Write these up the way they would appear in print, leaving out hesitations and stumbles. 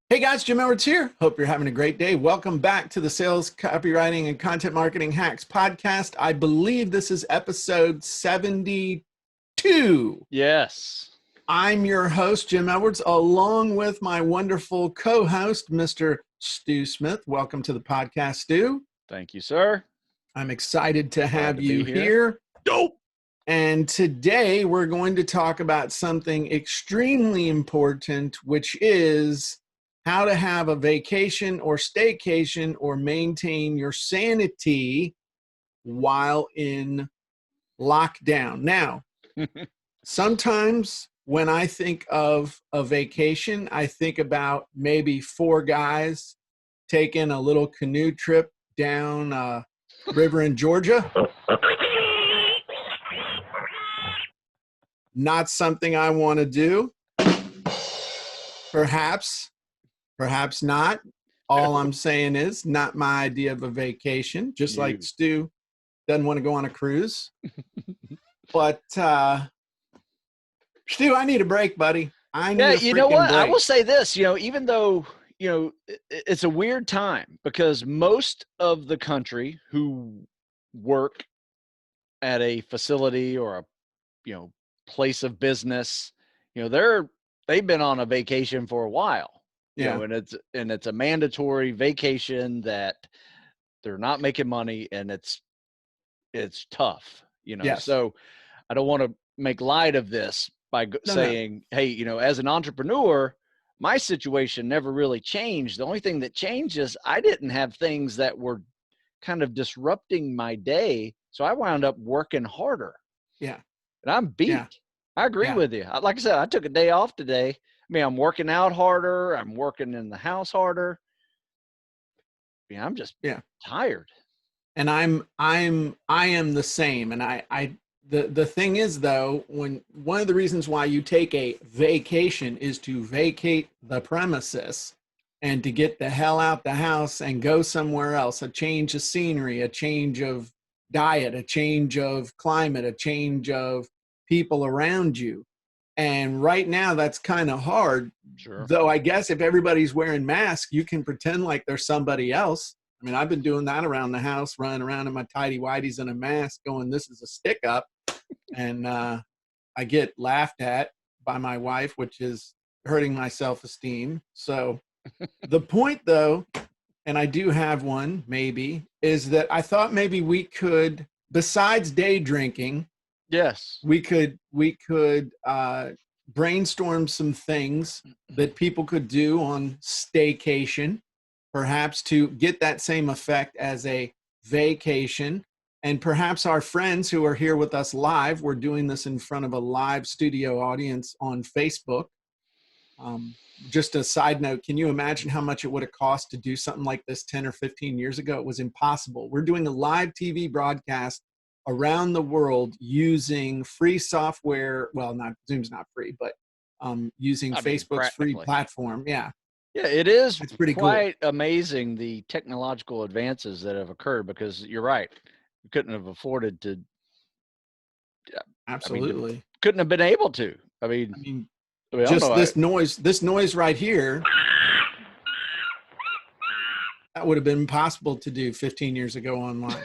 Hey guys, Jim Edwards here. Hope you're having a great day. Welcome back to the Sales, Copywriting, and Content Marketing Hacks podcast. I believe this is episode 72. Yes. I'm your host, Jim Edwards, along with my wonderful co-host, Mr. Stu Smith. Welcome to the podcast, Stu. Thank you, sir. I'm excited to have to you be here. here. Dope. And today we're going to talk about something extremely important, which is how to have a vacation or staycation or maintain your sanity while in lockdown. Now, sometimes when I think of a vacation, I think about maybe four guys taking a little canoe trip down a river in Georgia. Not something I want to do. Perhaps not. All I'm saying is not my idea of a vacation, just like Stu doesn't want to go on a cruise. But Stu, I need a break, buddy. I need a freaking you know what? break. I will say this, even though, it's a weird time because most of the country who work at a facility or a, place of business, they've been on a vacation for a while. Yeah. And it's a mandatory vacation that they're not making money, and it's tough, Yes. So I don't want to make light of this by saying, hey, as an entrepreneur, my situation never really changed. The only thing that changed is I didn't have things that were kind of disrupting my day. So I wound up working harder. Yeah. And I'm beat. Yeah. I agree with you. Like I said, I took a day off today. I mean, I'm working out harder. I'm working in the house harder. I'm just tired. And I am the same. And the thing is though, when one of the reasons why you take a vacation is to vacate the premises and to get the hell out the house and go somewhere else, a change of scenery, a change of diet, a change of climate, a change of people around you. And right now that's kind of hard. Sure. Though I guess if everybody's wearing masks, you can pretend like there's somebody else. I mean, I've been doing that around the house, running around in my tidy whities and a mask going, this is a stick up. And I get laughed at by my wife, which is hurting my self-esteem. So the point though, and I do have one maybe, is that I thought maybe we could, besides day drinking, yes, we could brainstorm some things that people could do on StayCation, perhaps to get that same effect as a vacation. And perhaps our friends who are here with us live, we're doing this in front of a live studio audience on Facebook. Just a side note, can you imagine how much it would have cost to do something like this 10 or 15 years ago? It was impossible. We're doing a live TV broadcast around the world using free software. Well, Zoom's not free, but using Facebook's free platform. Yeah. Yeah, it is. It's pretty quite amazing, the technological advances that have occurred, because you're right. You couldn't have afforded to. Absolutely. Couldn't have been able to. I mean just this noise right here, that would have been impossible to do 15 years ago online.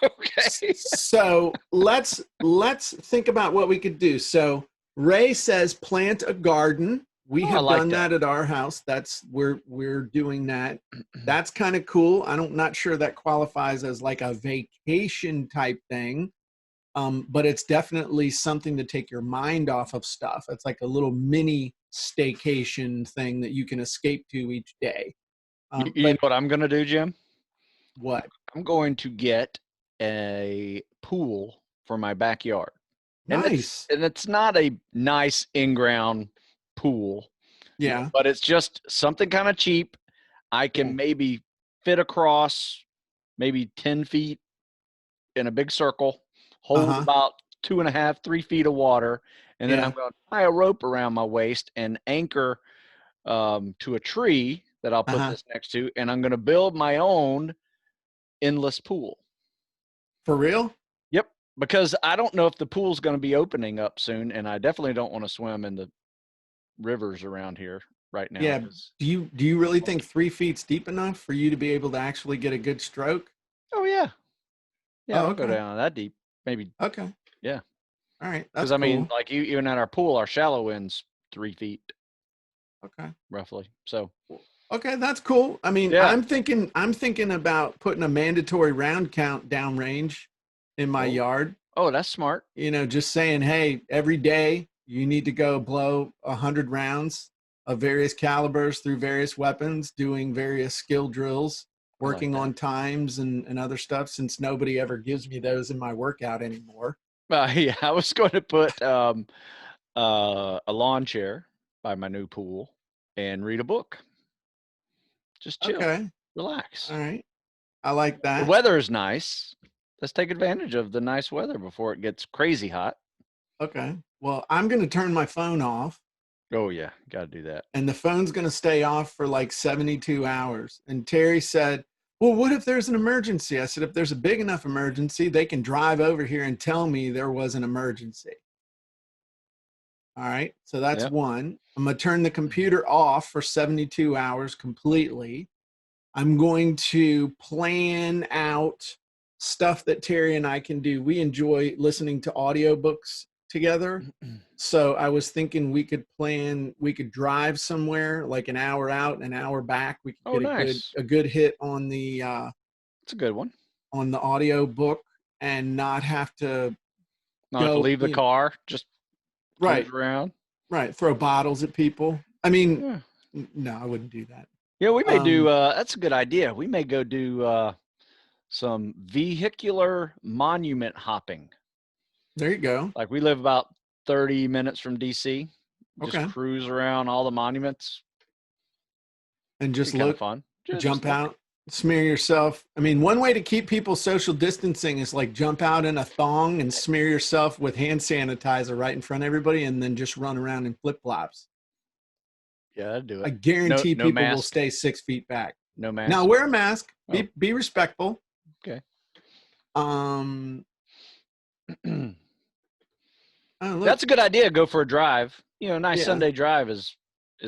Okay. So let's think about what we could do. So Ray says plant a garden. We have done that at our house. We're doing that. That's kind of cool. Not sure that qualifies as like a vacation type thing. But it's definitely something to take your mind off of stuff. It's like a little mini staycation thing that you can escape to each day. You know what I'm going to do, Jim? What? I'm going to get a pool for my backyard. Nice. And it's not a nice in-ground pool. Yeah. But it's just something kind of cheap. I can maybe fit across maybe 10 feet in a big circle, hold about 2.5, 3 feet of water. And then I'm going to tie a rope around my waist and anchor to a tree that I'll put this next to. And I'm going to build my own endless pool. For real? Yep. Because I don't know if the pool's going to be opening up soon. And I definitely don't want to swim in the rivers around here right now Yeah. because. Do you really think 3 feet's deep enough for you to be able to actually get a good stroke? Oh yeah, yeah. Oh, I'll go okay. down that deep, maybe. Okay. Yeah, All right. because That's I mean, cool. like even at our pool, our shallow end's 3 feet Okay. roughly. So Okay, that's cool. I mean, yeah. I'm thinking about putting a mandatory round count downrange in my Oh, yard. oh, that's smart. Just saying, hey, every day you need to go blow 100 rounds of various calibers through various weapons, doing various skill drills, I like working that. on times and other stuff, since nobody ever gives me those in my workout anymore. Yeah, I was going to put a lawn chair by my new pool and read a book. Just chill, Okay. relax. All right. I like The that. weather is nice. Let's take advantage of the nice weather before it gets crazy hot. Okay. Well, I'm going to turn my phone off, Oh yeah, got to do that. and the phone's going to stay off for like 72 hours. And Terry said, well, what if there's an emergency? I said, if there's a big enough emergency, they can drive over here and tell me there was an emergency. All right. So that's Yep. one. I'm going to turn the computer off for 72 hours completely. I'm going to plan out stuff that Terry and I can do. We enjoy listening to audiobooks together. So I was thinking we could drive somewhere like an hour out, an hour back. We could Oh, get nice. a good hit It's a good one. on the audio book and not have to Not have to go, leave the car. Just cruise right, around. right, throw bottles at people. I mean, Yeah. no, I wouldn't do that. Yeah, we may do. Um, That's a good idea. We may go do some vehicular monument hopping. there you go. Like we live about 30 minutes from DC. Just Okay. cruise around all the monuments. And Be just kind of look, fun. Just jump look. out, smear yourself. I mean, one way to keep people social distancing is like jump out in a thong and smear yourself with hand sanitizer right in front of everybody, and then just run around in flip flops. Yeah, I'd do I it. No, guarantee no people will mask. stay 6 feet back. No Now mask. wear a mask. Oh, Be respectful. okay. Um, look, That's a good idea. Go for a drive. Nice yeah, Sunday drive is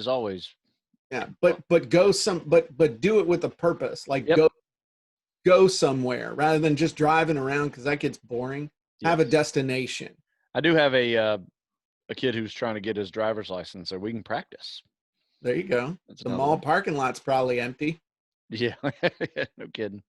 always yeah, fun. but but do it with a purpose. Like Yep. go somewhere rather than just driving around, because that gets boring. Have a Yes. destination. I do have a kid who's trying to get his driver's license, so we can practice. There you go. That's The another mall one. parking lot's probably empty. Yeah. No kidding.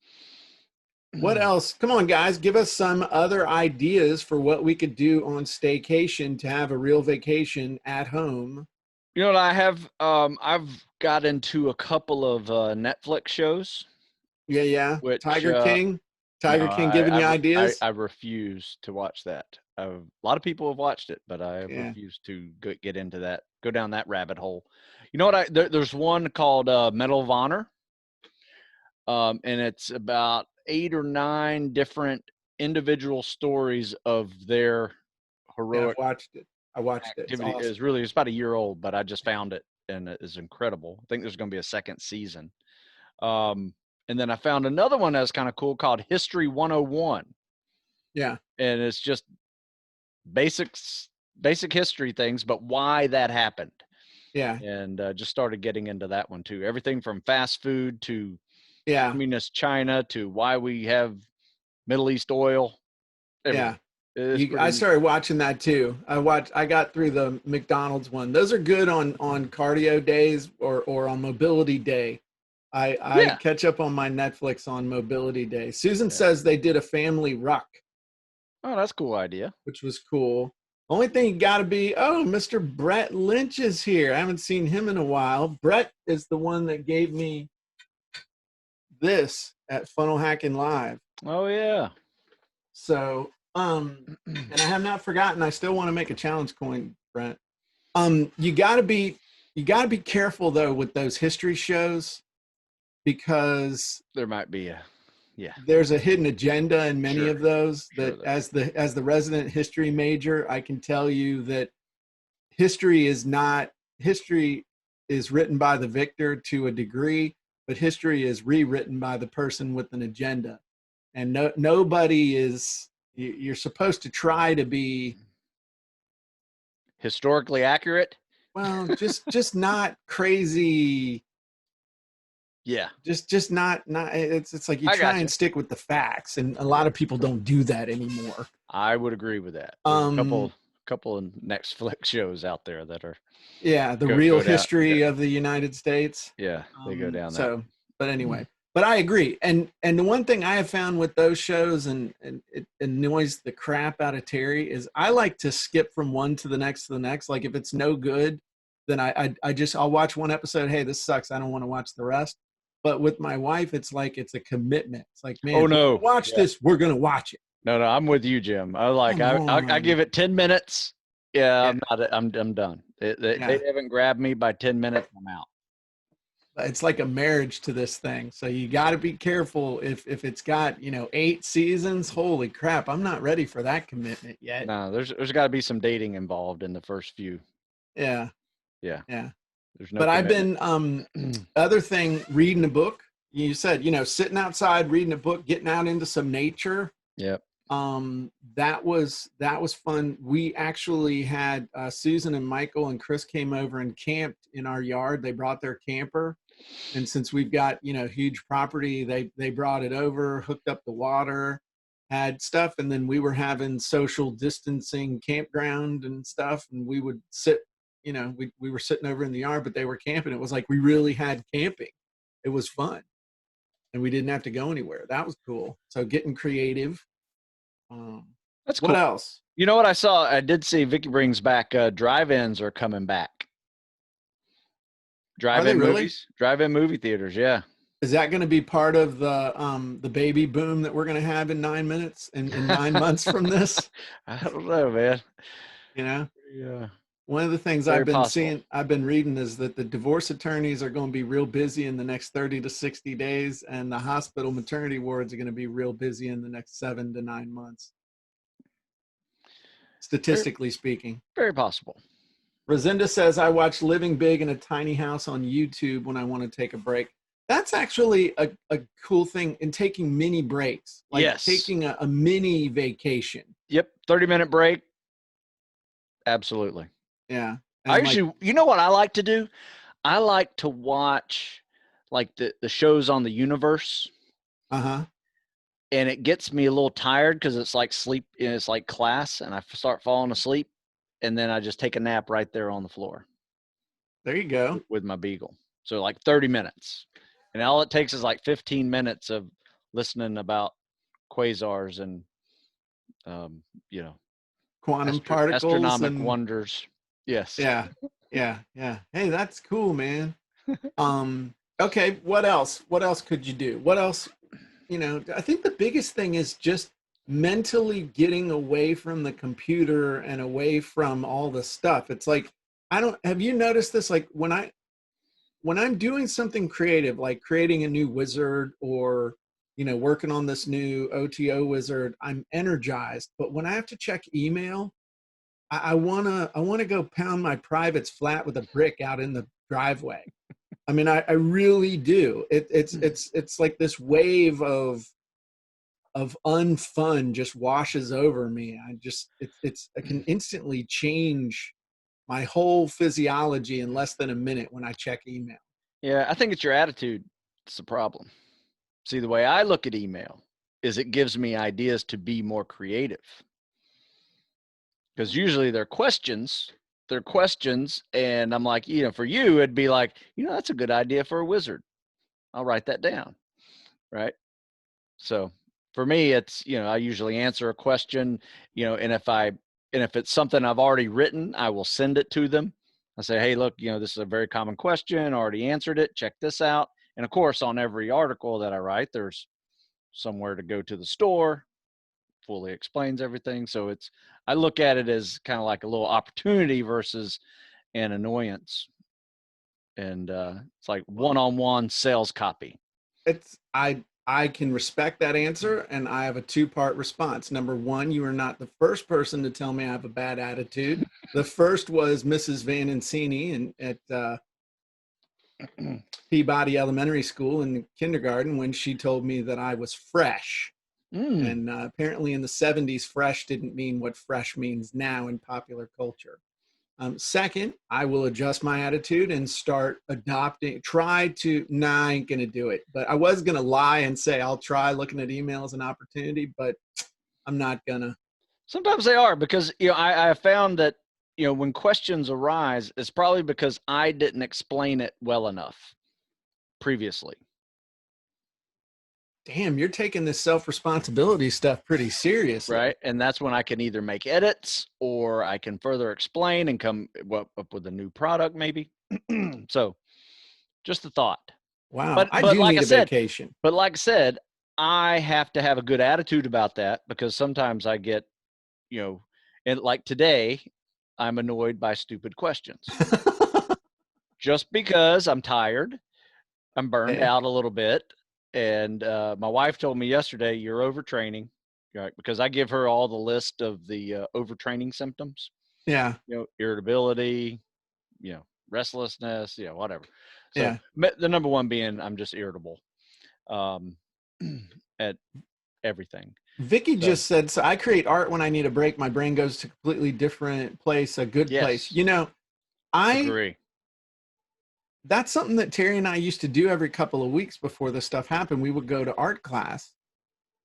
What else? Come on, guys, give us some other ideas for what we could do on staycation to have a real vacation at home. You know what I have? I've got into a couple of Netflix shows, Yeah, yeah. which no, Tiger King giving you ideas. I refuse to watch that. A lot of people have watched it, but I Yeah, refuse to get into that, go down that rabbit hole. You know what? There's one called Medal of Honor, and it's about 8 or 9 different individual stories of their yeah. heroic I've watched it. I watched it. It's activity. awesome. It's about a year old, but I just found it and it is incredible. I think there's going to be a second season. Um, and then I found another one that's kind of cool called History 101. Yeah, And it's just basic history things, but why that happened. yeah, And just started getting into that one too. Everything from fast food to yeah, communist China to why we have Middle East oil, yeah. everything. It's I pretty, started watching that too. I got through the McDonald's one. Those are good on cardio days or on mobility day. I yeah. catch up on my Netflix on mobility day. Susan Yeah. says they did a family ruck, Oh, that's a cool idea. which was cool. Only thing you got to be, oh, Mr. Brett Lynch is here. I haven't seen him in a while. Brett is the one that gave me this at Funnel Hacking Live. Oh yeah. So, and I have not forgotten. I still want to make a challenge coin, Brent. You got to be careful though with those history shows, because There might be a, yeah, there's a hidden agenda in many sure, of those. sure That there is. as the resident history major, I can tell you that history is not history is written by the victor to a degree, but history is rewritten by the person with an agenda. And nobody is, you're supposed to try to be, Historically accurate. well, just not crazy. Yeah, Just not it's like you I try got and you. stick with the facts, and a Yeah, lot of people don't do that anymore. I would agree with that. There's a Um, couple of Netflix shows out there that are yeah, the go real down. history of the United States. Yeah, they go down that. So, but anyway, but I agree. And the one thing I have found with those shows, and it annoys the crap out of Terry, is I like to skip from one to the next to the next. Like if it's no good, then I just I'll watch one episode. Hey, this sucks. I don't want to watch the rest. But with my wife, it's like it's a commitment. It's like, man, Oh if we're no. gonna watch Yeah. this, we're gonna watch it. No, I'm with you, Jim. Come I give on. it 10 minutes. Yeah, Yeah, I'm done. They yeah. haven't grabbed me by 10 minutes. I'm out. It's like a marriage to this thing. So you got to be careful if it's got, 8 seasons. Holy crap, I'm not ready for that commitment yet. No, there's got to be some dating involved in the first few. Yeah, Yeah, yeah. there's no But I've commitment. been other thing reading a book. You said, sitting outside reading a book, getting out into some nature. Yep. That was fun. We actually had Susan and Michael and Chris came over and camped in our yard. They brought their camper. And since we've got, huge property, they brought it over, hooked up the water, had stuff, and then we were having social distancing campground and stuff, and we would sit, we were sitting over in the yard, but they were camping. It was like we really had camping. It was fun. And we didn't have to go anywhere. That was cool. So getting creative. Um, That's what cool. else? You know what I saw? I did see Vicky brings back drive-ins are coming back. Are they Drive-in really? movies, drive-in movie theaters. Yeah. Is that going to be part of the baby boom that we're going to have in 9 minutes in 9 months from this? I don't know, man. You know, Yeah. one of the things Very I've been possible. seeing, I've been reading is that the divorce attorneys are going to be real busy in the next 30 to 60 days, and the hospital maternity wards are going to be real busy in the next 7 to 9 months, Very, statistically speaking. very possible. Rosinda says, I watch Living Big in a Tiny House on YouTube when I want to take a break. That's actually a cool thing in taking mini breaks, like Yes. taking a mini vacation. Yep. 30-minute break. Absolutely. Yeah. I And like, usually, you know what I like to do? I like to watch like the shows on the universe, uh-huh. and it gets me a little tired because it's like sleep, it's like class, and I start falling asleep, and then I just take a nap right there on the floor There you go. with my beagle. So like 30 minutes. And all it takes is like 15 minutes of listening about quasars and, you know, Quantum particles astronomic and wonders. Yes. yeah. Yeah. Yeah. Hey, that's cool, man. Okay, what else? What else could you do? What else? I think the biggest thing is just mentally getting away from the computer and away from all the stuff. It's like, I don't, have you noticed this? Like when I'm doing something creative, like creating a new wizard or, working on this new OTO wizard, I'm energized. But when I have to check email, I wanna go pound my privates flat with a brick out in the driveway. I mean, I really do. It's like this wave of unfun just washes over me. I can instantly change my whole physiology in less than a minute when I check email. Yeah. I think it's your attitude. It's the problem. See, the way I look at email is it gives me ideas to be more creative. Because usually they're questions. And I'm like, for you, it'd be like, that's a good idea for a wizard. I'll write that down. Right. So for me, it's, I usually answer a question, and if it's something I've already written, I will send it to them. I say, hey, look, this is a very common question. I already answered it. Check this out. And of course, on every article that I write, there's somewhere to go to the store, fully explains everything. So I look at it as kind of like a little opportunity versus an annoyance. And it's like one-on-one sales copy. I can respect that answer, and I have a two-part response. Number one, you are not the first person to tell me I have a bad attitude. The first was Mrs. Van Encini at Peabody Elementary School in kindergarten when she told me that I was fresh. And apparently in the 70s, fresh didn't mean what fresh means now in popular culture. Second, I will adjust my attitude and start adopting, nah, I ain't going to do it. But I was going to lie and say I'll try looking at email as an opportunity, but I'm not going to. Sometimes they are, because, I have found that, when questions arise, it's probably because I didn't explain it well enough previously. Damn, you're taking this self-responsibility stuff pretty seriously. Right. And that's when I can either make edits, or I can further explain and come up with a new product, maybe. So just a thought. Wow. I But do like need I a said, vacation. I have to have a good attitude about that, because sometimes I get, and like today, I'm annoyed by stupid questions just because I'm tired. I'm burned Okay. out a little bit. And my wife told me yesterday, you're overtraining, right? Because I give her all the list of the overtraining symptoms, Yeah. Irritability, restlessness, whatever. So Yeah. the number one being I'm just irritable um, at everything. Vicky So just said, so I create art when I need a break. My brain goes to a completely different place, a good place. yes, I agree. that's something that Terry and I used to do every couple of weeks before this stuff happened. We would go to art class.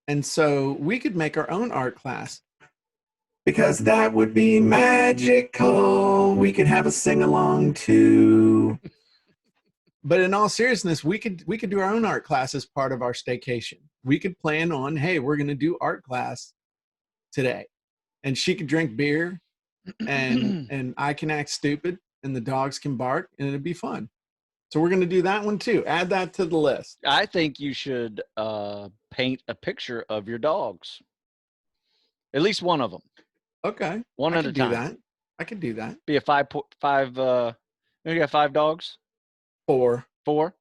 And so we could make our own art class, because that would be magical. We could have a sing along too. But in all seriousness, we could do our own art class as part of our staycation. We could plan on, hey, we're going to do art class today, and she could drink beer, and I can act stupid, and the dogs can bark, and it'd be fun. So we're going to do that one too. Add that to the list. I think you should paint a picture of your dogs, at least one of them, Okay, one I at a could do time. that. I could do that. Be a five. You got 5 dogs? 4. 4?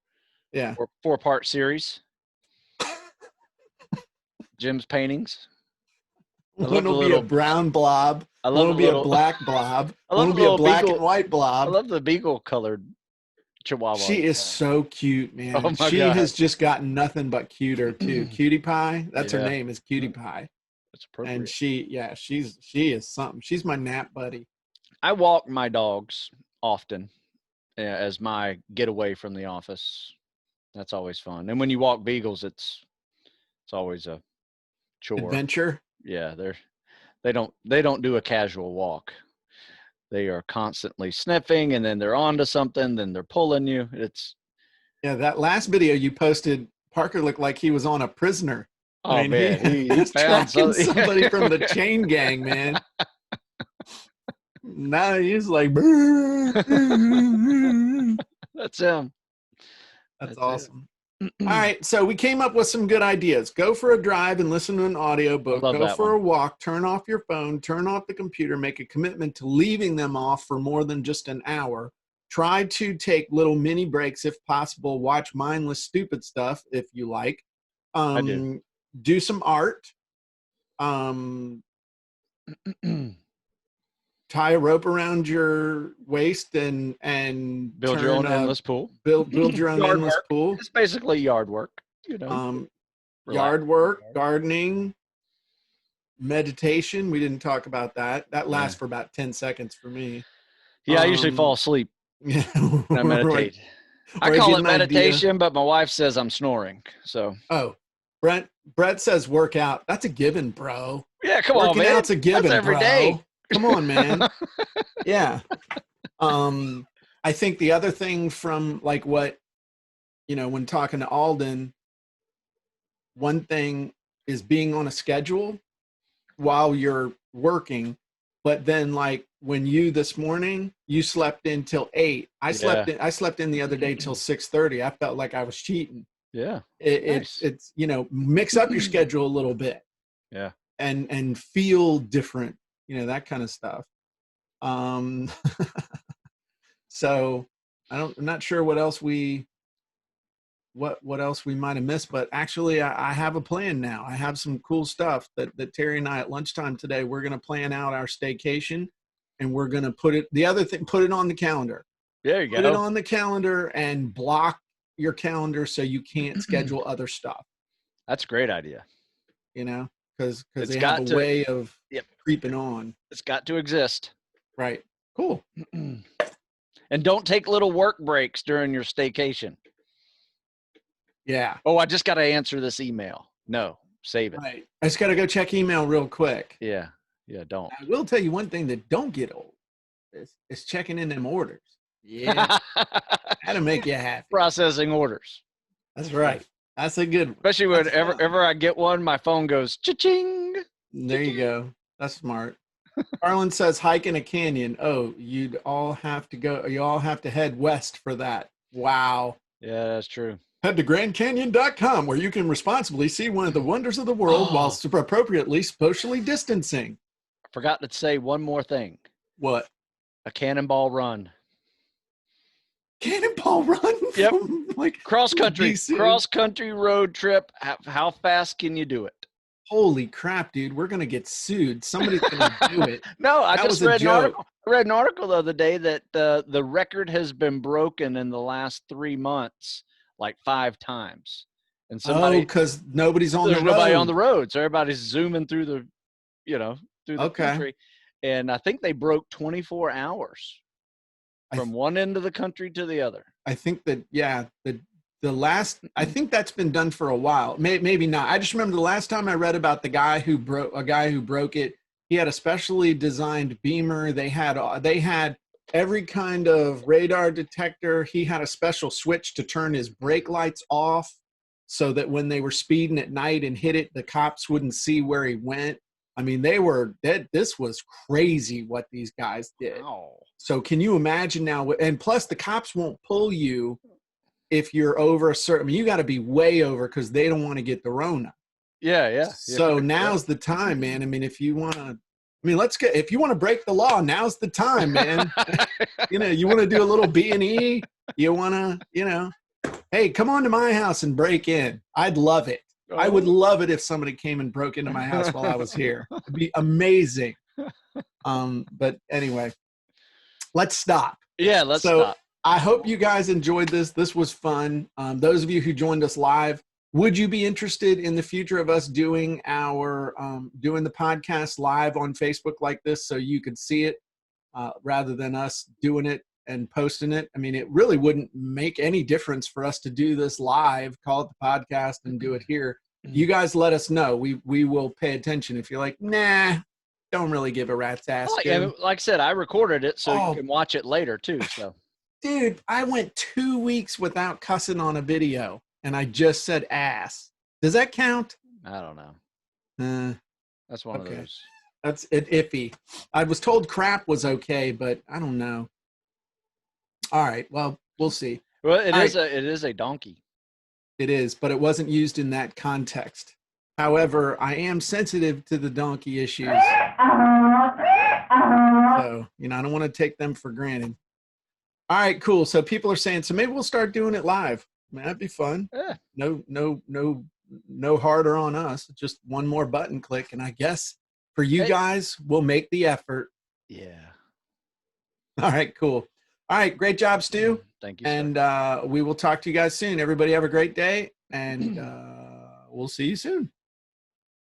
Yeah. Or 4-part series? Jim's paintings. One will be a brown blob. I One love will the be a little. black blob. I One love will the be a little black and beagle. white I blob. love the beagle colored chihuahua. She is so cute, man. Oh my She god. has just gotten nothing but cuter too. Cutie Pie. That's her Yeah, name, is Cutie Pie. that's And appropriate. she is something. She's my nap buddy. I walk my dogs often as my getaway from the office. That's always fun. And when you walk beagles, it's always a chore. Adventure. Yeah, they don't do a casual walk. They are constantly sniffing, and then they're onto something, then they're pulling you. Yeah, that last video you posted, Parker looked like he was on a prisoner. I Oh mean, he man, he was found tracking something. somebody from the chain gang, man. Now he's like, That's him. that's That's it. awesome. All right, so we came up with some good ideas. Go for a drive and listen to an I audiobook. love Go that for one. a walk, turn off your phone, turn off the computer, make a commitment to leaving them off for more than just an hour. Try to take little mini breaks if possible. Watch mindless, stupid stuff if you like. I do. Do some art. Um, Tie a rope around your waist and Build your own endless pool. build your own Yard endless work. pool. It's basically yard work. Um, Relax. Yard work, gardening, meditation. We didn't talk about that. That Yeah. lasts for about 10 seconds for me. Yeah, I usually fall asleep Yeah, when I or, meditate. I I call get it an idea. meditation, but my wife says I'm snoring. So Oh, Brett says work out. That's a given, bro. yeah, come on, Working man. out's a That's given, every day. bro. Come on, man. Yeah. I think the other thing from like what, when talking to Alden, one thing is being on a schedule while you're working, but then like when you this morning you slept in till 8. Yeah. I slept in the other day till 6:30. I felt like I was cheating. Yeah. Nice. It's mix up your schedule a little bit Yeah. and feel different, that kind of stuff. um so I'm not sure what else we might have missed, but actually I have a plan now. I have some cool stuff that Terry and I at lunchtime today, we're going to plan out our staycation, and we're going to put it on the calendar. There you Put it go. on the calendar and block your calendar so you can't schedule other stuff, That's a great idea. because It's they have a got to. way of Yep. creeping on. It's got to exist. Right. Cool. And don't take little work breaks during your staycation. Yeah. Oh, I just got to answer this email. No, save it. Right. I just got to go check email real quick. Yeah. Yeah, don't. I will tell you one thing that don't get old is checking in them orders. Yeah. That'll make you happy. Processing orders. That's right. That's a good one. Especially whenever I get one, my phone goes cha-ching. There you go. That's smart. Carlin says hike in a canyon. Oh, you all have to head west for that. Wow. Yeah, that's true. Head to GrandCanyon.com where you can responsibly see one of the wonders of the world while appropriately socially distancing. I forgot to say one more thing. What? A cannonball run. Cannonball run? Yep. Like cross country road trip. How fast can you do it? Holy crap, dude. We're going to get sued. Somebody's going to do it. No, I just read an article. I read an article the other day that the record has been broken in the last 3 months, like 5 times. And because nobody's on the road. There's nobody on the road. So everybody's zooming through the, through the country. And I think they broke 24 hours from one end of the country to the other. I think that, yeah, I think that's been done for a while. Maybe not. I just remember the last time I read about a guy who broke it. He had a specially designed beamer. They had every kind of radar detector. He had a special switch to turn his brake lights off so that when they were speeding at night and hit it, the cops wouldn't see where he went. I mean, this was crazy what these guys did. Wow. So can you imagine now? And plus the cops won't pull you if you're over a certain, I mean, you got to be way over because they don't want to get the Rona. Yeah. So now's the time, man. I mean, if you want to, if you want to break the law, now's the time, man. You want to do a little B&E, you want to, hey, come on to my house and break in. I'd love it. Oh. I would love it if somebody came and broke into my house while I was here. It'd be amazing. But anyway, let's stop. Yeah, let's stop. I hope you guys enjoyed this. This was fun. Those of you who joined us live, would you be interested in the future of us doing doing the podcast live on Facebook like this so you could see it rather than us doing it and posting it? I mean, it really wouldn't make any difference for us to do this live, call it the podcast and do it here. You guys let us know. We will pay attention. If you're like, nah, don't really give a rat's ass. Like I said, I recorded it so you can watch it later too. So. Dude, I went 2 weeks without cussing on a video, and I just said ass. Does that count? I don't know. That's one of those. That's iffy. I was told crap was okay, but I don't know. All right, well, we'll see. Well, it is a donkey. It is, but it wasn't used in that context. However, I am sensitive to the donkey issues. So, I don't want to take them for granted. All right, cool. So people are saying, so maybe we'll start doing it live. I mean, that'd be fun. Yeah. No harder on us. Just one more button click. And I guess for you guys, we'll make the effort. Yeah. All right, cool. All right. Great job, Stu. Thank you. And we will talk to you guys soon. Everybody have a great day. And we'll see you soon.